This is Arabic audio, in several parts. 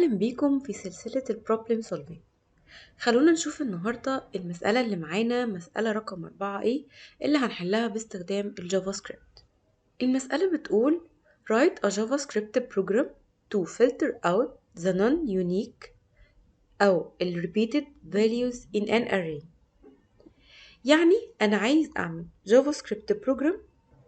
أهلا بيكم في سلسلة البروبلم سولفينج. خلونا نشوف النهاردة المسألة اللي معانا، مسألة رقم 4 ايه اللي هنحلها باستخدام الجافا سكريبت. المسألة بتقول write a JavaScript program to filter out the non-unique أو repeated values in an array. يعني أنا عايز أعمل جافا سكريبت بروجرام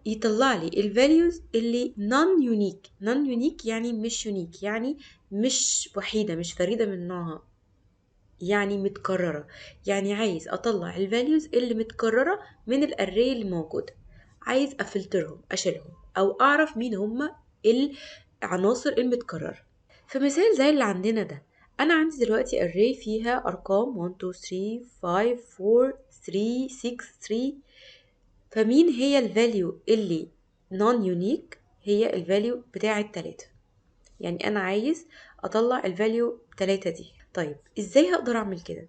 يطلع لي الفاليوز اللي non unique يعني مش يونيك، يعني مش وحيدة، مش فريدة من نوعها، يعني متكررة. يعني عايز أطلع الفاليوز اللي متكررة من الأري اللي موجودة، عايز أفلترهم أشيلهم أو أعرف مين هما العناصر المتكررة. فمثال زي اللي عندنا ده، أنا عندي دلوقتي array فيها أرقام 1 2 3 5 4 3 6 3. فمين هي الفاليو اللي non unique؟ هي الفاليو بتاعة 3. يعني أنا عايز أطلع الفاليو 3 دي. طيب إزاي هقدر أعمل كده؟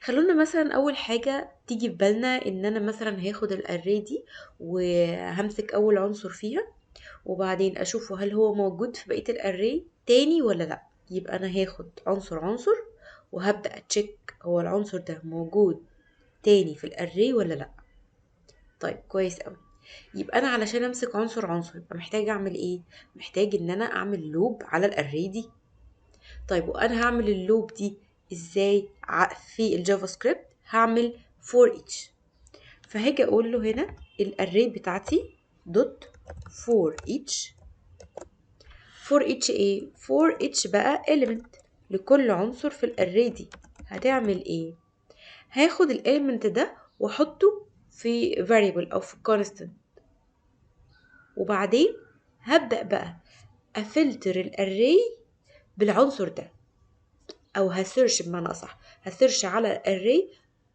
خلونا مثلا أول حاجة تيجي في بالنا إن أنا مثلا هاخد الاري دي وهمسك أول عنصر فيها، وبعدين أشوفه هل هو موجود في بقية الاري تاني ولا لأ. يبقى أنا هاخد عنصر عنصر وهبدأ أتشيك هو العنصر ده موجود تاني في الاري ولا لأ. طيب كويس قوي. يبقى انا علشان امسك عنصر عنصر يبقى محتاج اعمل ايه؟ محتاج ان انا اعمل لوب على الاري دي. طيب وانا هعمل اللوب دي ازاي؟ في الجافا سكريبت هعمل for each. فهاجي اقول له هنا الاري بتاعتي دوت for each. for each ايه؟ for each بقى element لكل عنصر في الاري دي. هتعمل ايه؟ هاخد الاليمنت ده واحطه في variable او في constant، وبعدين هبدأ بقى أفلتر الأري بالعنصر ده، أو هسيرش بمعنى أصح، هسيرش على الأري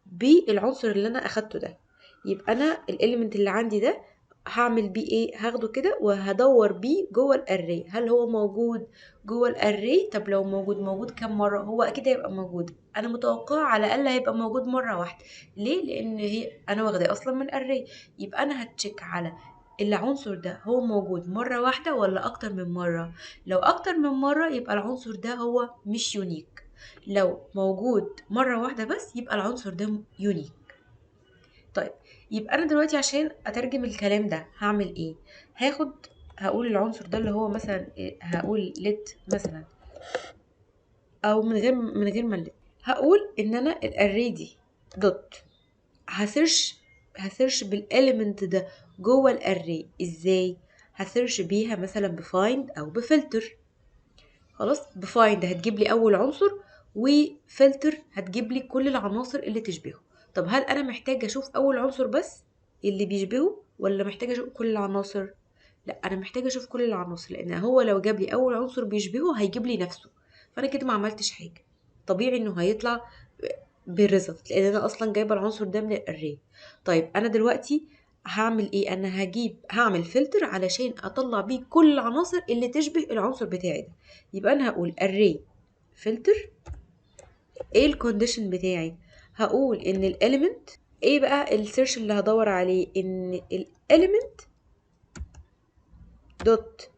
بالعنصر اللي أنا أخدته ده. يبقى أنا الإليمنت اللي عندي ده هعمل بيه إيه؟ هاخده كده وهدور بيه جوه الأري. هل هو موجود جوه الأري؟ طب لو موجود كم مرة؟ هو أكيد هيبقى موجود، أنا متوقعة على الأقل هيبقى موجود مرة واحدة. ليه؟ لأن أنا واخداه أصلا من أري. يبقى أنا هتشيك على العنصر ده هو موجود مرة واحدة ولا أكتر من مرة. لو أكتر من مرة يبقى العنصر ده هو مش يونيك، لو موجود مرة واحدة بس يبقى العنصر ده يونيك. طيب يبقى أنا دلوقتي عشان أترجم الكلام ده هعمل إيه؟ هقول العنصر ده اللي هو مثلا هقول let مثلا، أو من غير ما let، هقول إن أنا الأري دي دوت هسيرش بالإليمنت ده جوه الأري. إزاي؟ هسيرش بيها مثلا بفايند أو بفلتر. خلاص، بفايند هتجيب لي اول عنصر، وفلتر هتجيب لي كل العناصر اللي تشبهه. طب هل انا محتاجه اشوف اول عنصر بس اللي بيشبهه ولا محتاجه اشوف كل العناصر؟ لا، انا محتاجه اشوف كل العناصر، لان هو لو جاب لي اول عنصر بيشبهه هيجيب لي نفسه، فانا كده ما عملتش حاجه. طبيعي انه هيطلع بالريزلت لان انا اصلا جايبه العنصر ده من الاري. طيب انا دلوقتي هعمل ايه؟ انا هعمل فلتر علشان اطلع بيه كل العناصر اللي تشبه العنصر بتاعي ده. يبقى انا هقول array filter. ايه الكونديشن بتاعي؟ هقول ان الاليمنت ايه بقى السيرش اللي هدور عليه؟ ان الاليمنت دوت،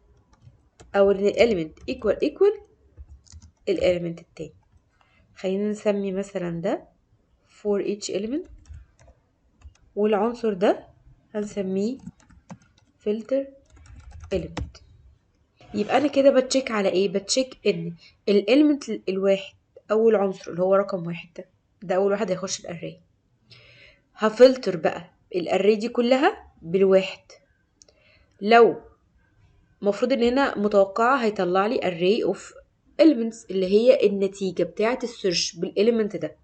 او ان الاليمنت equal الاليمنت التاني. خلينا نسمي مثلا ده for each element، والعنصر ده هنسميه filter element. يبقى انا كده بتشيك على ايه؟ بتشيك ان الاليمنت الواحد، اول عنصر اللي هو رقم واحد ده اول واحد هيخش الاري. هفلتر بقى الاري دي كلها بالواحد. لو مفروض ان هنا متوقعة هيطلع لي array of elements اللي هي النتيجة بتاعة السيرش بالاليمنت ده.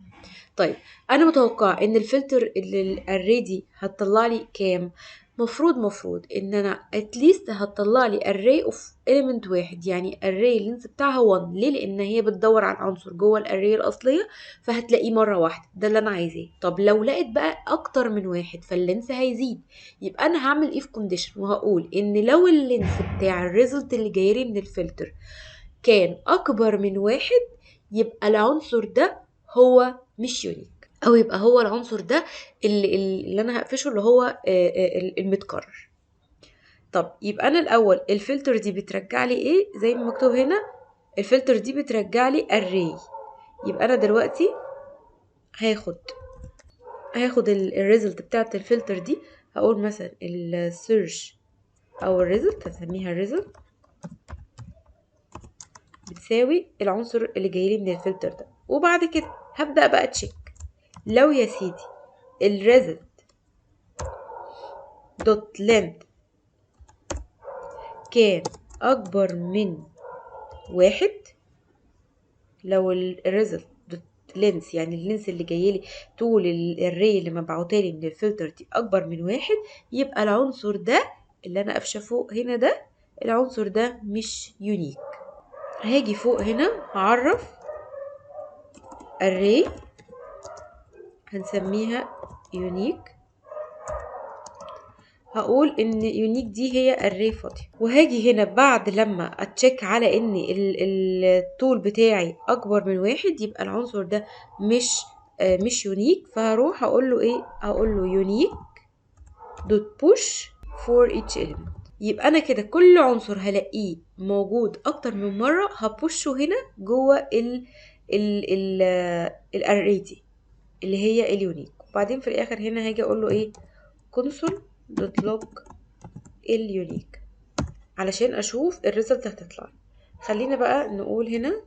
طيب انا متوقعة ان الفلتر اللي الاري دي هتطلع لي كام؟ مفروض ان انا اتليست هتطلع لي array of element واحد، يعني array اللينس بتاعها 1. ليه؟ لان هي بتدور على العنصر جوه الاري الاصليه فهتلاقيه مره واحده، ده اللي انا عايزاه. طب لو لقيت بقى اكتر من واحد فاللينس هيزيد. يبقى انا هعمل if condition وهقول ان لو اللينس بتاع الريزلت اللي جايلي من الفلتر كان اكبر من واحد يبقى العنصر ده هو مش يونيك، او يبقى هو العنصر ده اللي انا هقفشه اللي هو المتكرر. طب يبقى انا الاول الفلتر دي بترجع لي ايه؟ زي ما مكتوب هنا الفلتر دي بترجع لي array. يبقى انا دلوقتي هاخد الريزلت بتاعت الفلتر دي، هقول مثلا السيرش او الريزلت، هسميها الريزلت بتساوي العنصر اللي جايلي من الفلتر ده. وبعد كده هبدأ بقى تشيك. لو يا سيدي الريزلت دوت لينث كان اكبر من 1، لو الريزلت دوت لينث يعني اللينث اللي جايلي طول الري اللي مبعوتالي من الفلتر دي اكبر من 1، يبقى العنصر ده اللي انا قافشه فوق هنا ده، العنصر ده مش يونيك. هاجي فوق هنا هعرف array هنسميها يونيك، هقول ان يونيك دي هي array فاضية. وهاجي هنا بعد لما اتشيك على ان الطول بتاعي اكبر من 1، يبقى العنصر ده مش يونيك. فهروح اقول له ايه، هقول له يونيك دوت بوش for each element. يبقى انا كده كل عنصر هلاقيه موجود اكتر من مرة هبوشه هنا جوه الاري دي اللي هي اليونيك. وبعدين في الاخر هنا هاجي اقول له ايه console دوت log اليونيك علشان اشوف الريزلت هتطلع. خلينا بقى نقول هنا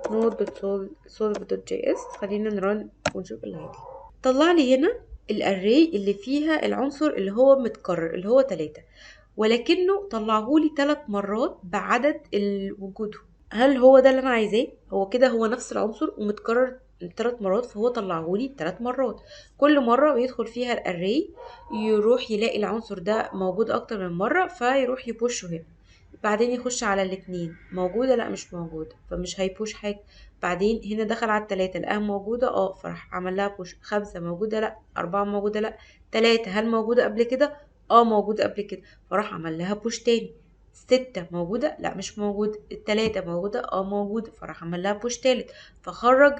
node.solve.js، خلينا نرن ونشوف اللي هيطلع. طلع لي هنا الاري اللي فيها العنصر اللي هو متكرر اللي هو 3، ولكنه طلعهولي 3 مرات بعدد وجوده. هل هو ده اللي انا عايزاه؟ هو كده هو نفس العنصر ومتكرر 3 مرات، فهو طلعهولي 3 مرات. كل مرة بيدخل فيها الاري يروح يلاقي العنصر ده موجود اكتر من مرة فيروح يبوشه هنا. بعدين يخش على الاتنين موجودة لا مش موجودة فمش هيبوش حاجة. بعدين هنا دخل على التلاتة لقاها موجودة فراح عمل لها بوش. 5 موجودة لا، 4 موجودة لا، 3 هل موجودة قبل كده؟ موجودة قبل كده فراح عمل لها بوش تاني. 6 موجودة لا مش موجودة، 3 موجودة موجودة فراح عمل لها بوش تالت. فخرج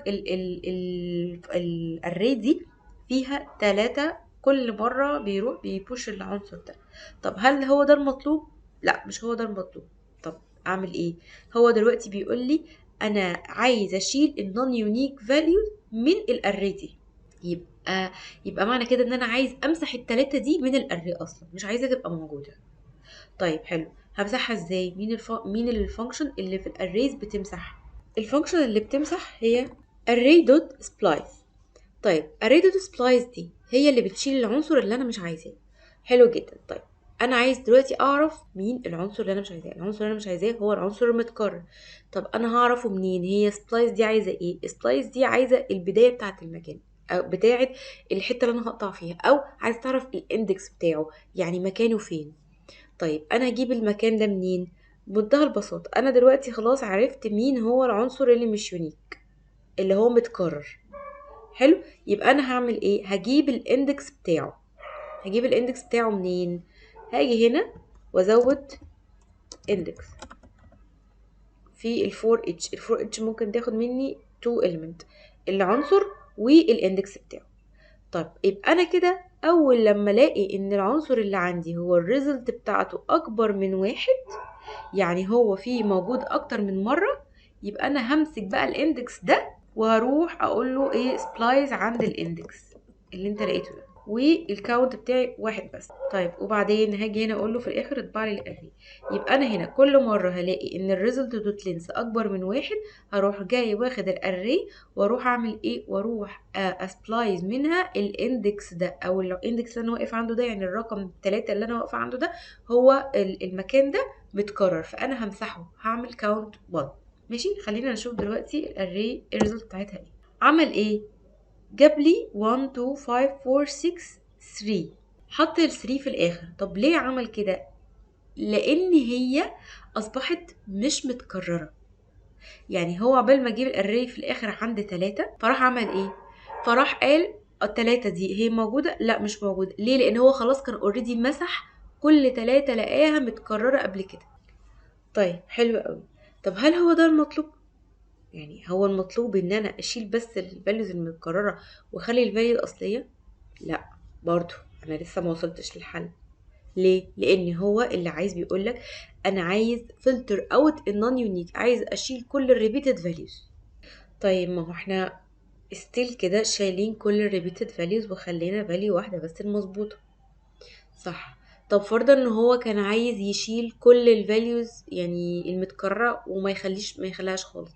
الاري دي فيها 3، كل مرة بيروح بيبوش العنصر ده. طب هل هو ده المطلوب؟ لا مش هو ده المطلوب. طب اعمل ايه؟ هو دلوقتي بيقول لي انا عايز اشيل النون يونيك فاليو من الاري دي. يبقى معنى كده ان انا عايز امسح التلاتة دي من الاري اصلا، مش عايزة تبقى موجودة. طيب حلو، همسحها ازاي؟ مين الفانكشن اللي في الاريز بتمسح؟ الفانكشن اللي بتمسح هي array.splice. طيب array.splice دي هي اللي بتشيل العنصر اللي انا مش عايزاه. حلو جدا. طيب انا عايز دلوقتي اعرف مين العنصر اللي انا مش عايزاه. العنصر اللي انا مش عايزاه هو العنصر المتكرر. طب انا هعرفه منين؟ هي سبلايس دي عايزه ايه؟ سبلايس دي عايزه البدايه بتاعه المكان او بتاعه الحته اللي انا هقطع فيها، او عايز تعرف الاندكس بتاعه يعني مكانه فين. طيب انا هجيب المكان ده منين؟ بمنتهى البساطه انا دلوقتي خلاص عرفت مين هو العنصر اللي مش يونيك اللي هو متكرر. حلو، يبقى انا هعمل ايه؟ هجيب الاندكس بتاعه. هجيب الاندكس بتاعه منين؟ هاجي هنا وازود اندكس في الفور اتش ممكن تاخد مني 2 element، العنصر والاندكس بتاعه. طب يبقى انا كده اول لما الاقي ان العنصر اللي عندي هو الريزلت بتاعته اكبر من 1، يعني هو فيه موجود اكتر من مرة، يبقى انا همسك بقى الاندكس ده وهروح اقول له ايه سبلايز عند الاندكس اللي انت لقيته ده، والكاونت بتاعي 1 بس. طيب وبعدين هاجي هنا اقول له في الاخر اطبع لي الاري. يبقى انا هنا كل مره هلاقي ان الريزلت دوت لينس اكبر من 1 هروح جاي واخد الاري واروح اعمل ايه، واروح اسبلايز منها الاندكس ده، او الاندكس اللي انا واقف عنده ده يعني الرقم 3 اللي انا واقفه عنده ده هو المكان ده متكرر، فانا همسحه هعمل كاونت 1. ماشي، خلينا نشوف دلوقتي الاري الريزلت بتاعتها ايه. عمل ايه؟ جاب لي 1 2 5 4 6 3، حط ال 3 في الاخر. طب ليه عمل كده؟ لان هي اصبحت مش متكرره. يعني هو عقبال ما اجيب الاري في الاخر عند 3 فراح عمل ايه؟ فراح قال التلاتة دي هي موجودة؟ لا مش موجودة. ليه؟ لان هو خلاص كان اوريدي مسح كل 3 لقاها متكررة قبل كده. طيب حلو قوي. طب هل هو ده المطلوب؟ يعني هو المطلوب ان انا اشيل بس الفاليوز المتكررة واخلي الفاليو الاصلية؟ لا برضو انا لسه ما وصلتش للحل. ليه؟ لان هو اللي عايز بيقولك انا عايز فلتر اوت النون يونيك، عايز اشيل كل الريبيتد فاليوز. طيب ما هو احنا ستيل كده شايلين كل الريبيتد فاليوز وخلينا فاليو واحده بس المظبوطه، صح؟ طب فرضا ان هو كان عايز يشيل كل الفاليوز يعني المتكرره وما ما يخليهاش خالص،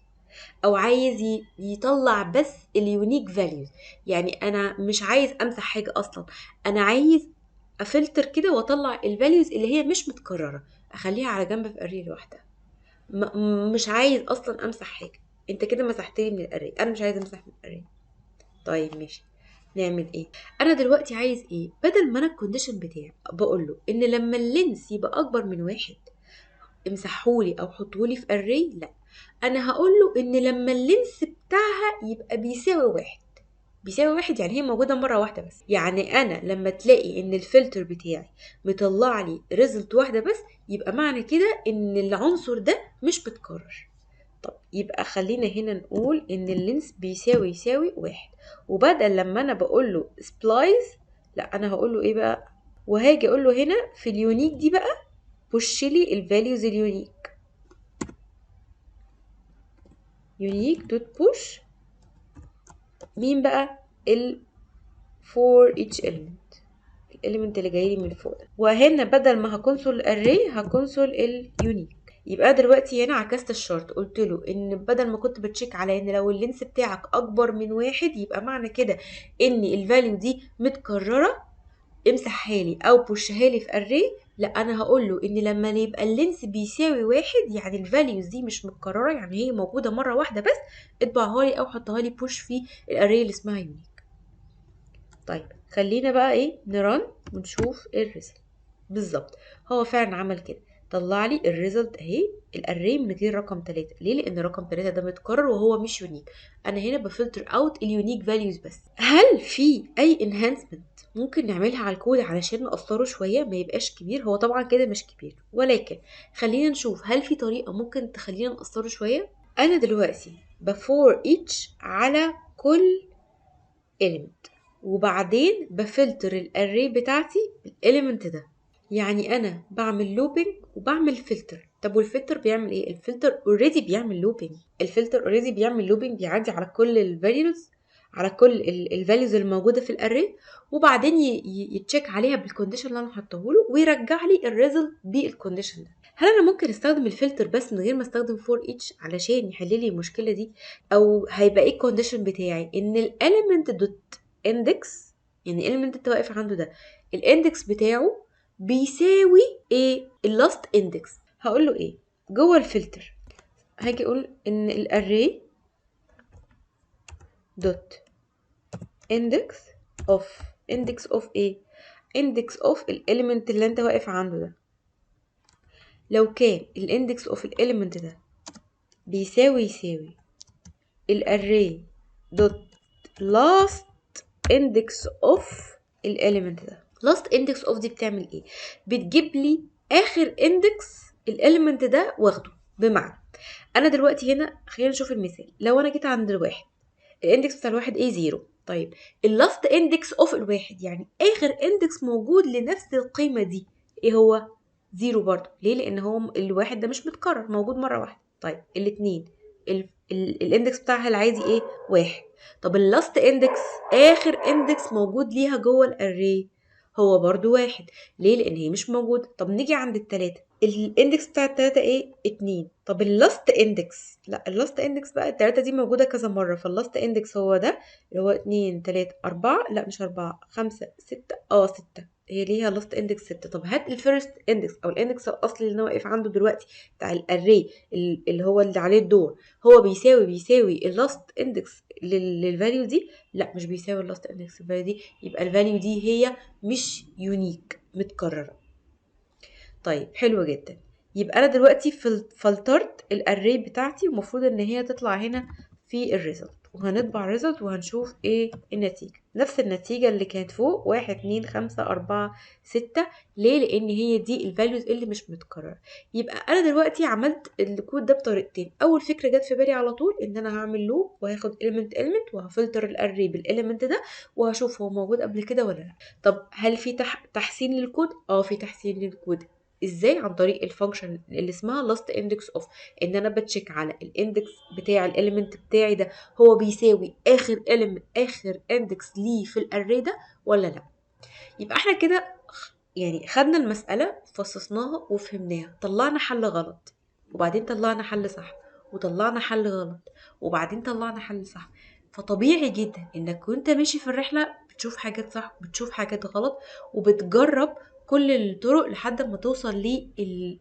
او عايز يطلع بس اليونيك فاليوز، يعني انا مش عايز امسح حاجه اصلا، انا عايز افلتر كده واطلع الفاليوز اللي هي مش متكرره اخليها على جنب في اري لوحدها. مش عايز اصلا امسح حاجه، انت كده مسحت لي من الاري، انا مش عايز امسح من الاري. طيب ماشي، نعمل ايه؟ انا دلوقتي عايز ايه؟ بدل ما انا الكونديشن بتاعي بقول له ان لما اللينس يبقى اكبر من 1 امسحهولي او حطهولي في اري، لا، انا هقول له ان لما اللينس بتاعها يبقى بيساوي 1. بيساوي 1 يعني هي موجودة مرة واحدة بس، يعني انا لما تلاقي ان الفلتر بتاعي مطلع لي ريزلت واحدة بس، يبقى معنى كده ان العنصر ده مش بتكرر. طب يبقى خلينا هنا نقول ان اللينس يساوي 1، وبدل لما انا بقول له سبلايز، لا انا هقول له ايه بقى؟ وهاجي اقول له هنا في اليونيك دي بقى بوش لي الفاليوز اليونيك، يونيك دوت بوش مين بقى؟ ال for each element، الاليمنت اللي جاي لي من فوق ده، وهنا بدل ما هكونسول الاري هكونسول اليونيك. يبقى دلوقتي هنا عكست الشرط، قلت له ان بدل ما كنت بتشيك على ان لو اللينس بتاعك اكبر من 1 يبقى معنى كده ان الفاليو دي متكرره امسحها لي او بوشها لي في اري، لا انا هقول له ان لما يبقى اللينس بيساوي 1 يعني الفاليوز دي مش متكرره، يعني هي موجوده مره واحده بس، اطبعها لي او حطها لي بوش في الاري اللي اسمها يونيك. طيب خلينا بقى ايه نرن ونشوف الريزلت. بالظبط هو فعلا عمل كده، طلع لي الريزلت اهي، الاري من غير رقم 3. ليه؟ لان رقم 3 ده متكرر وهو مش يونيك، انا هنا بفلتر اوت اليونيك فاليوز بس. هل في اي انهانسمنت ممكن نعملها على الكود علشان نقصره شويه ما يبقاش كبير؟ هو طبعا كده مش كبير، ولكن خلينا نشوف هل في طريقه ممكن تخلينا نقصره شويه. انا دلوقتي بفور each على كل element، وبعدين بفلتر الاري بتاعتي بالاليمنت ده، يعني انا بعمل لوبينج وبعمل فلتر. طب والفلتر بيعمل ايه؟ الفلتر اوريدي بيعمل لوبينج، الفلتر اوريدي بيعمل لوبينج، بيعدي على كل الفاليوز، على كل الفاليوز الموجوده في الاري، وبعدين يتشيك عليها بالكونديشن اللي انا حاطه له ويرجع لي الريزلت بالكونديشن ده. هل انا ممكن استخدم الفلتر بس من غير ما استخدم فور ايتش علشان يحل لي المشكله دي؟ او هيبقى ايه الكونديشن بتاعي؟ ان الاليمنت دوت اندكس، يعني الاليمنت انت واقف عنده ده الاندكس بتاعه بيساوي ايه؟ اللاست اندكس. هقول له ايه جوه الفلتر؟ هاجي اقول ان الاري دوت اندكس اوف ايه؟ اندكس اوف الاليمنت اللي انت واقف عنده ده. لو كان الاندكس اوف الاليمنت ده يساوي الاري دوت لاست اندكس اوف الاليمنت ده. لاست اندكس اوف دي بتعمل ايه؟ بتجيب لي اخر اندكس الاليمنت ده واخده. بمعنى انا دلوقتي هنا خلينا نشوف المثال، لو انا جيت عند الواحد الاندكس بتاع الواحد ايه؟ 0. طيب اللاست اندكس اوف الواحد يعني اخر اندكس موجود لنفس القيمه دي ايه هو؟ 0 برضه. ليه؟ لان هو الواحد ده مش متكرر، موجود مره واحده. طيب الاتنين الاندكس بتاعها العادي ايه؟ 1. طب اللاست اندكس اخر اندكس موجود ليها جوه الاري هو برضو 1. ليه؟ لان هي مش موجوده. طب نيجي عند التلاتة، الاندكس بتاع التلاتة ايه؟ 2. طب اللاست اندكس، لا اللاست اندكس بقى التلاتة دي موجوده كذا مره، فاللاست اندكس هو ده اللي هو 2 3 4، لا مش 4 5 6 6، هي ليها لاست اندكس 6. طب هات الفيرست اندكس او الاندكس الاصلي اللي انا واقف عنده دلوقتي بتاع الاري اللي هو اللي عليه الدور، هو بيساوي اللاست اندكس للفاليو دي؟ لا مش بيساوي اللاست اندكس للفاليو دي، يبقى الفاليو دي هي مش يونيك، متكرره. طيب حلو جدا، يبقى انا دلوقتي فلترت الاري بتاعتي ومفروض ان هي تطلع هنا في الريزلت، وهنطبع الريزلت وهنشوف ايه النتيجه. نفس النتيجة اللي كانت فوق 1 2 5 4 6. ليه؟ لان هي دي الفاليوز اللي مش متكررة. يبقى انا دلوقتي عملت الكود ده بطريقتين. اول فكرة جت في بالي على طول ان انا هعمل لوب وهاخد element وهفلتر الاري بالاليمنت ده وهشوف هو موجود قبل كده ولا لا. طب هل في تحسين للكود؟ في تحسين للكود. ازاي؟ عن طريق الفانكشن اللي اسمها last index of، ان انا بتشيك على الاندكس بتاع الاليمنت بتاعي ده هو بيساوي اخر element اخر اندكس ليه في الاري ده ولا لا. يبقى احنا كده يعني خدنا المسألة فصصناها وفهمناها، طلعنا حل غلط وبعدين طلعنا حل صح وطلعنا حل غلط وبعدين طلعنا حل صح. فطبيعي جدا انك وانت ماشي في الرحلة بتشوف حاجات صح وبتشوف حاجات غلط وبتجرب كل الطرق لحد ما توصل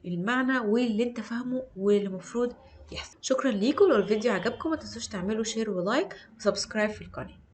للمعنى واللي انت فاهمه واللي المفروض يحصل. شكرا ليكم. لو الفيديو عجبكم ما تنسوش تعملوا شير ولايك وسبسكرايب في القناة.